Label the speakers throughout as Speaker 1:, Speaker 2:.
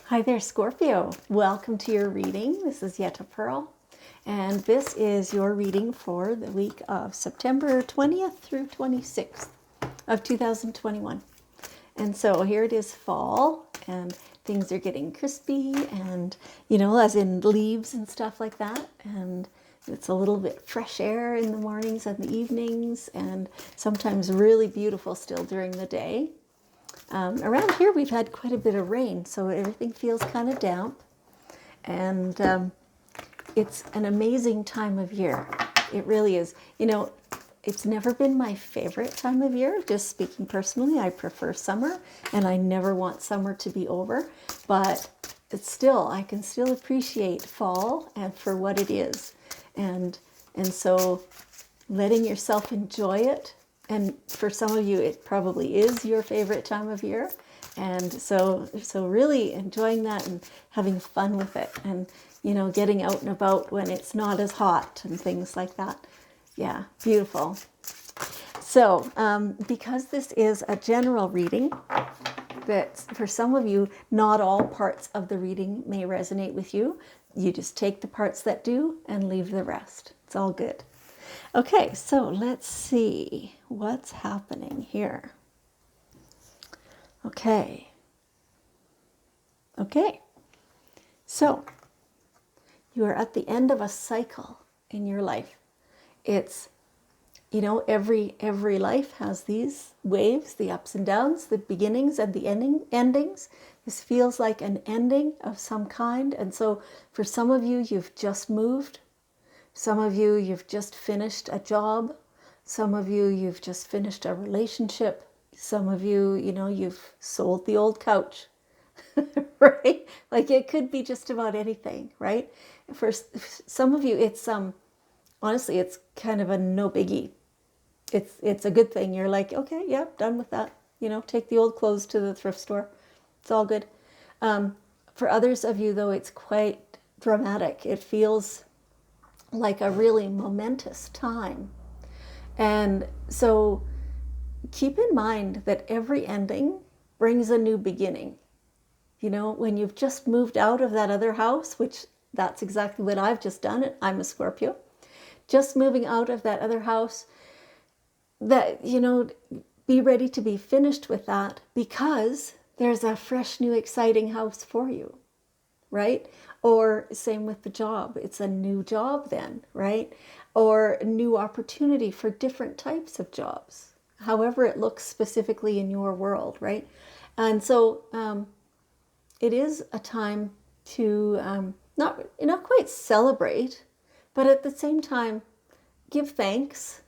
Speaker 1: Hi there, Scorpio. Welcome to your reading. This is Yetta Pearl, and this is your reading for the week of September 20th through 26th of 2021. And so here it is, fall, and things are getting crispy and, as in leaves and stuff like that. And it's a little bit fresh air in the mornings and the evenings, and sometimes really beautiful still during the day. Around here we've had quite a bit of rain, so everything feels kind of damp, and it's an amazing time of year. It really is. It's never been my favorite time of year. Just speaking personally, I prefer summer, and I never want summer to be over, but I can still appreciate fall and for what it is, and so letting yourself enjoy it. And for some of you, it probably is your favorite time of year. And so really enjoying that and having fun with it, and, getting out and about when it's not as hot and things like that. Yeah, beautiful. So because this is a general reading, that for some of you, not all parts of the reading may resonate with you. You just take the parts that do and leave the rest. It's all good. Okay, so let's see what's happening here. Okay. So you are at the end of a cycle in your life. It's, every life has these waves, the ups and downs, the beginnings and the endings. This feels like an ending of some kind. And so for some of you, you've just moved. Some of you, you've just finished a job. Some of you, you've just finished a relationship. Some of you, you've sold the old couch, right? Like it could be just about anything, right? For some of you, it's honestly, it's kind of a no biggie. It's a good thing. You're like, okay, yeah, done with that. Take the old clothes to the thrift store. It's all good. For others of you, though, it's quite dramatic. It feels like a really momentous time. And so keep in mind that every ending brings a new beginning. When you've just moved out of that other house, which that's exactly what I've just done. I'm a Scorpio. Just moving out of that other house, that, be ready to be finished with that, because there's a fresh, new, exciting house for you. Right? Or same with the job. It's a new job then, right? Or a new opportunity for different types of jobs, however it looks specifically in your world, right? And so it is a time to not quite celebrate, but at the same time give thanks,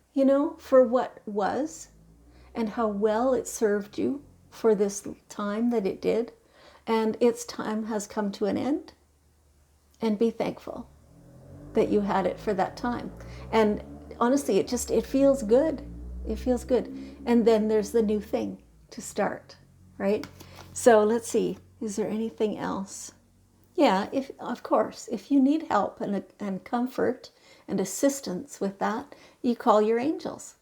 Speaker 1: for what was and how well it served you for this time that it did. And its time has come to an end, and be thankful that you had it for that time. And honestly, it feels good. It feels good. And then there's the new thing to start, right? So let's see, is there anything else? Yeah, of course, if you need help and comfort and assistance with that, you call your angels,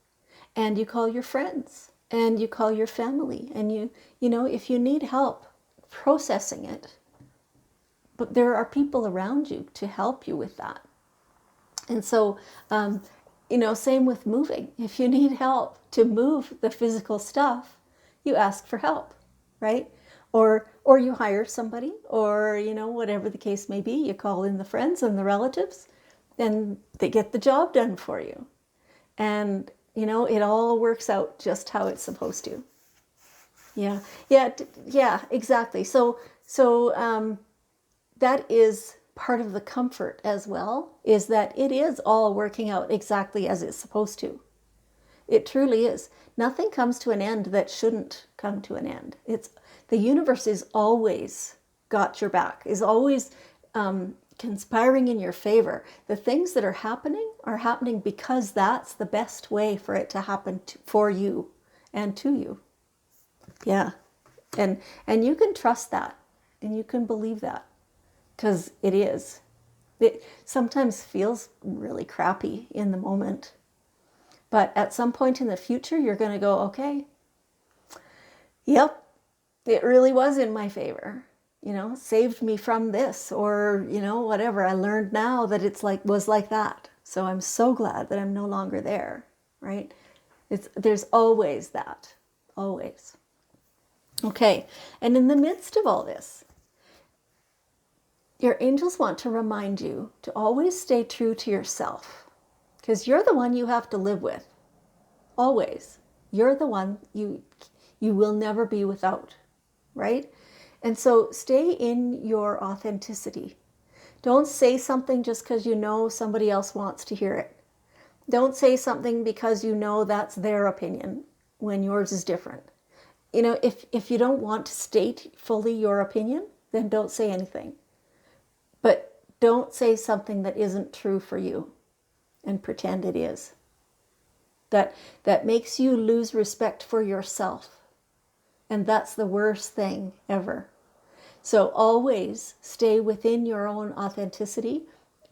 Speaker 1: and you call your friends, and you call your family, and if you need help processing it. But there are people around you to help you with that. And so, same with moving. If you need help to move the physical stuff, you ask for help, right? Or you hire somebody, or, whatever the case may be, you call in the friends and the relatives, and they get the job done for you. And, it all works out just how it's supposed to. Yeah, exactly. So that is part of the comfort as well, is that it is all working out exactly as it's supposed to. It truly is. Nothing comes to an end that shouldn't come to an end. The universe is always got your back, is always conspiring in your favor. The things that are happening because that's the best way for it to happen for you and to you. Yeah. And you can trust that, and you can believe that, because it is. It sometimes feels really crappy in the moment, but at some point in the future, you're going to go, okay, yep, it really was in my favor. saved me from this, or, whatever. I learned now that was like that. So I'm so glad that I'm no longer there, right? There's always that, always. Okay, and in the midst of all this, your angels want to remind you to always stay true to yourself, because you're the one you have to live with. Always. You're the one you will never be without, right? And so stay in your authenticity. Don't say something just because you know somebody else wants to hear it. Don't say something because you know that's their opinion when yours is different. If you don't want to state fully your opinion, then don't say anything. But don't say something that isn't true for you and pretend it is. That makes you lose respect for yourself. And that's the worst thing ever. So always stay within your own authenticity.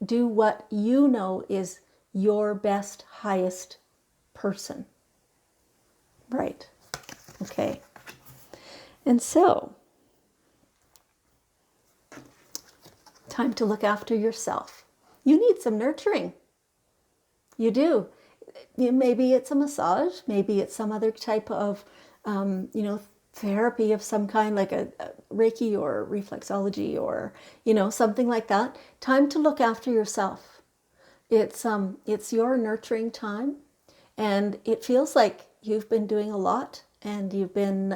Speaker 1: Do what you know is your best, highest person. Right. Okay. And so, time to look after yourself. You need some nurturing. You do. Maybe it's a massage. Maybe it's some other type of, therapy of some kind, like a Reiki or reflexology or, something like that. Time to look after yourself. It's your nurturing time, and it feels like you've been doing a lot, and you've been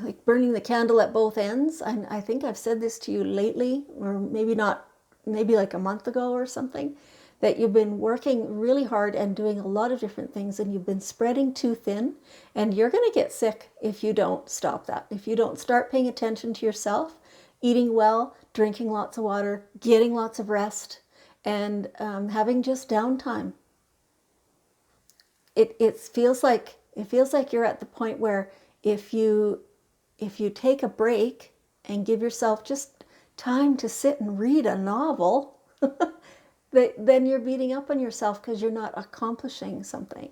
Speaker 1: like burning the candle at both ends. And I think I've said this to you lately, or maybe not, maybe like a month ago or something, that you've been working really hard and doing a lot of different things, and you've been spreading too thin, and you're going to get sick if you don't stop that. If you don't start paying attention to yourself, eating well, drinking lots of water, getting lots of rest, and having just downtime. It feels like you're at the point where if you take a break and give yourself just time to sit and read a novel, then you're beating up on yourself because you're not accomplishing something.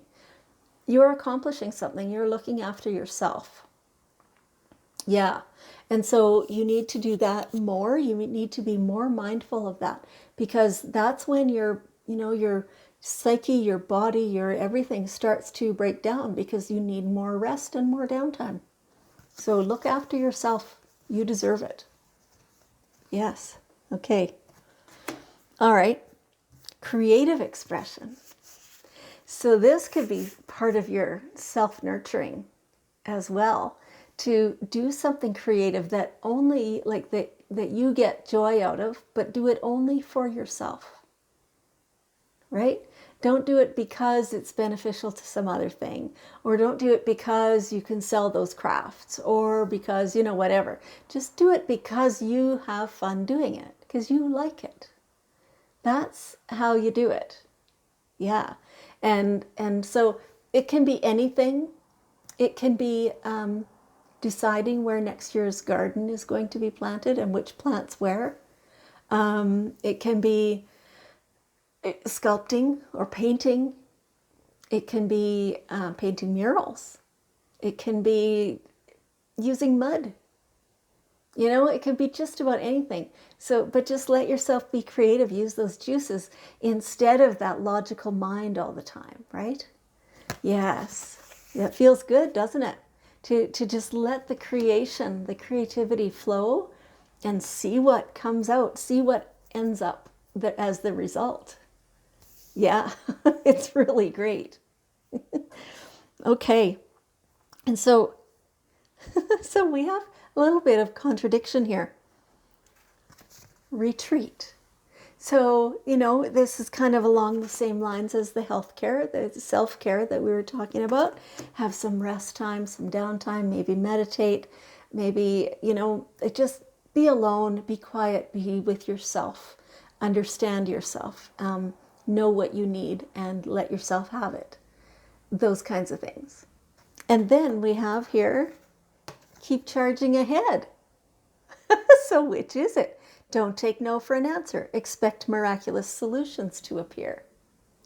Speaker 1: You're accomplishing something. You're looking after yourself. Yeah. And so you need to do that more. You need to be more mindful of that, because that's when your psyche, your body, your everything starts to break down, because you need more rest and more downtime. So look after yourself. You deserve it. Yes. Okay. All right. Creative expression. So this could be part of your self-nurturing as well, to do something creative that only that you get joy out of, but do it only for yourself. Right? Don't do it because it's beneficial to some other thing, or don't do it because you can sell those crafts, or because, whatever. Just do it because you have fun doing it, because you like it. That's how you do it. Yeah. And so it can be anything. It can be deciding where next year's garden is going to be planted and which plants where. It can be sculpting or painting. It can be painting murals. It can be using mud. It could be just about anything. So, but just let yourself be creative. Use those juices instead of that logical mind all the time, right? Yes. That feels good, doesn't it? To just let the creativity flow and see what comes out, see what ends up as the result. Yeah, it's really great. Okay. And so we have a little bit of contradiction here. Retreat. So, this is kind of along the same lines as the healthcare, the self-care that we were talking about. Have some rest time, some downtime, maybe meditate, maybe, just be alone, be quiet, be with yourself, understand yourself, know what you need, and let yourself have it. Those kinds of things. And then we have here, keep charging ahead. So which is it? Don't take no for an answer. Expect miraculous solutions to appear,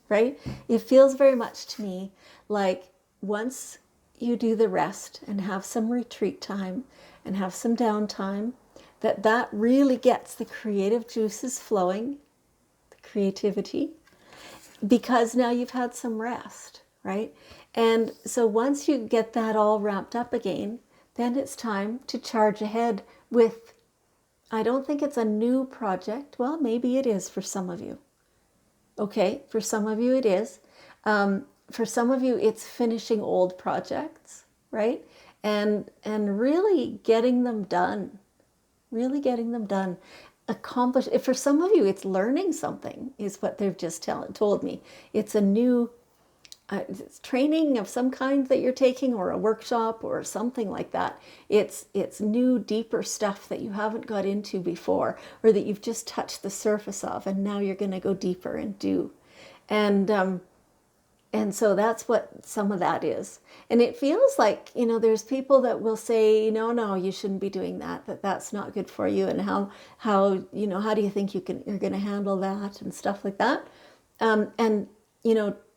Speaker 1: right? It feels very much to me like once you do the rest and have some retreat time and have some downtime, that really gets the creative juices flowing, the creativity, because now you've had some rest, right? And so once you get that all wrapped up again, then it's time to charge ahead with, I don't think it's a new project. Well, maybe it is for some of you. Okay, for some of you it is. For some of you, it's finishing old projects, right? And really getting them done. Really getting them done. Accomplish. For some of you, it's learning something, is what they've just told me. It's a new it's training of some kind that you're taking, or a workshop or something like that. It's new, deeper stuff that you haven't got into before, or that you've just touched the surface of, and now you're going to go deeper and do. And so that's what some of that is. And it feels like, there's people that will say, no, you shouldn't be doing that, that's not good for you. And how do you think you're going to handle that and stuff like that. And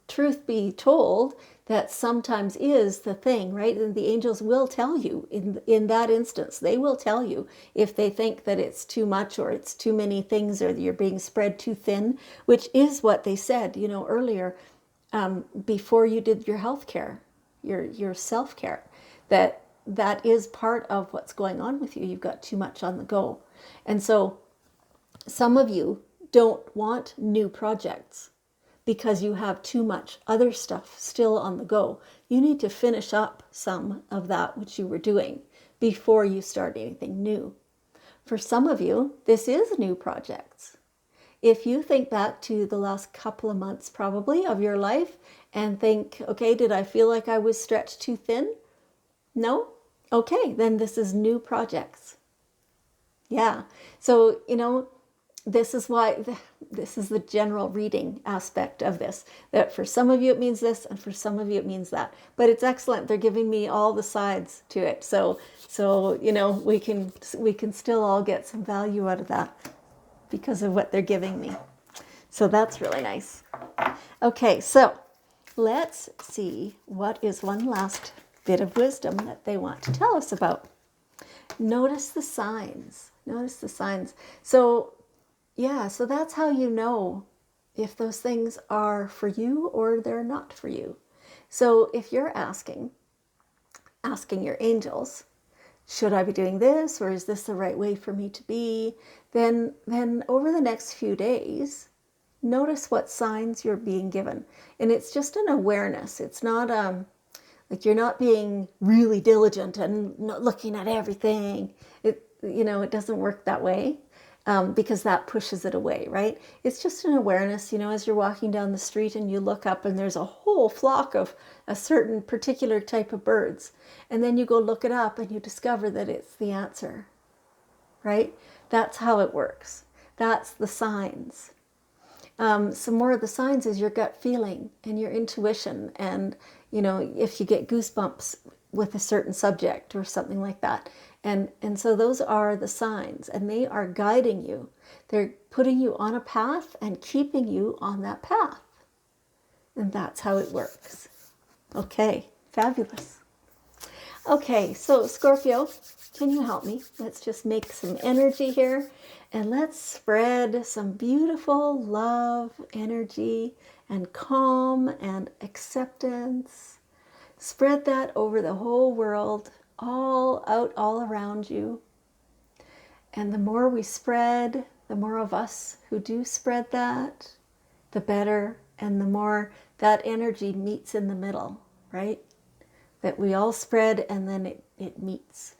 Speaker 1: truth be told, that sometimes is the thing, right? And the angels will tell you in that instance, they will tell you if they think that it's too much, or it's too many things, or you're being spread too thin, which is what they said, earlier, before you did your health care, your self-care, that is part of what's going on with you. You've got too much on the go. And so some of you don't want new projects because you have too much other stuff still on the go. You need to finish up some of that which you were doing before you start anything new. For some of you, this is new projects. If you think back to the last couple of months probably of your life and think, okay, did I feel like I was stretched too thin? No? Okay, then this is new projects. Yeah. So, this is why this is the general reading aspect of this, that for some of you it means this, and for some of you it means that. But it's excellent. They're giving me all the sides to it. So we can still all get some value out of that because of what they're giving me. So that's really nice. Okay, so let's see what is one last bit of wisdom that they want to tell us about. Notice the signs. Notice the signs. So that's how you know if those things are for you or they're not for you. So if you're asking your angels, should I be doing this, or is this the right way for me to be? Then over the next few days, notice what signs you're being given. And it's just an awareness. It's not like you're not being really diligent and not looking at everything. It doesn't work that way. Because that pushes it away, right? It's just an awareness, as you're walking down the street and you look up and there's a whole flock of a certain particular type of birds. And then you go look it up and you discover that it's the answer, right? That's how it works. That's the signs. Some more of the signs is your gut feeling and your intuition. And, if you get goosebumps with a certain subject or something like that. And so those are the signs, and they are guiding you. They're putting you on a path and keeping you on that path. And that's how it works. Okay, fabulous. Okay, so Scorpio, can you help me? Let's just make some energy here, and let's spread some beautiful love, energy, and calm and acceptance. Spread that over the whole world, all out, all around you. And the more we spread, the more of us who do spread that, the better, and the more that energy meets in the middle, right? That we all spread and then it meets.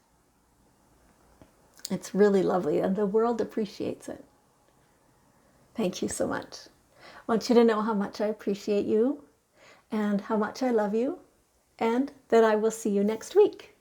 Speaker 1: It's really lovely, and the world appreciates it. Thank you so much. I want you to know how much I appreciate you and how much I love you, and that I will see you next week.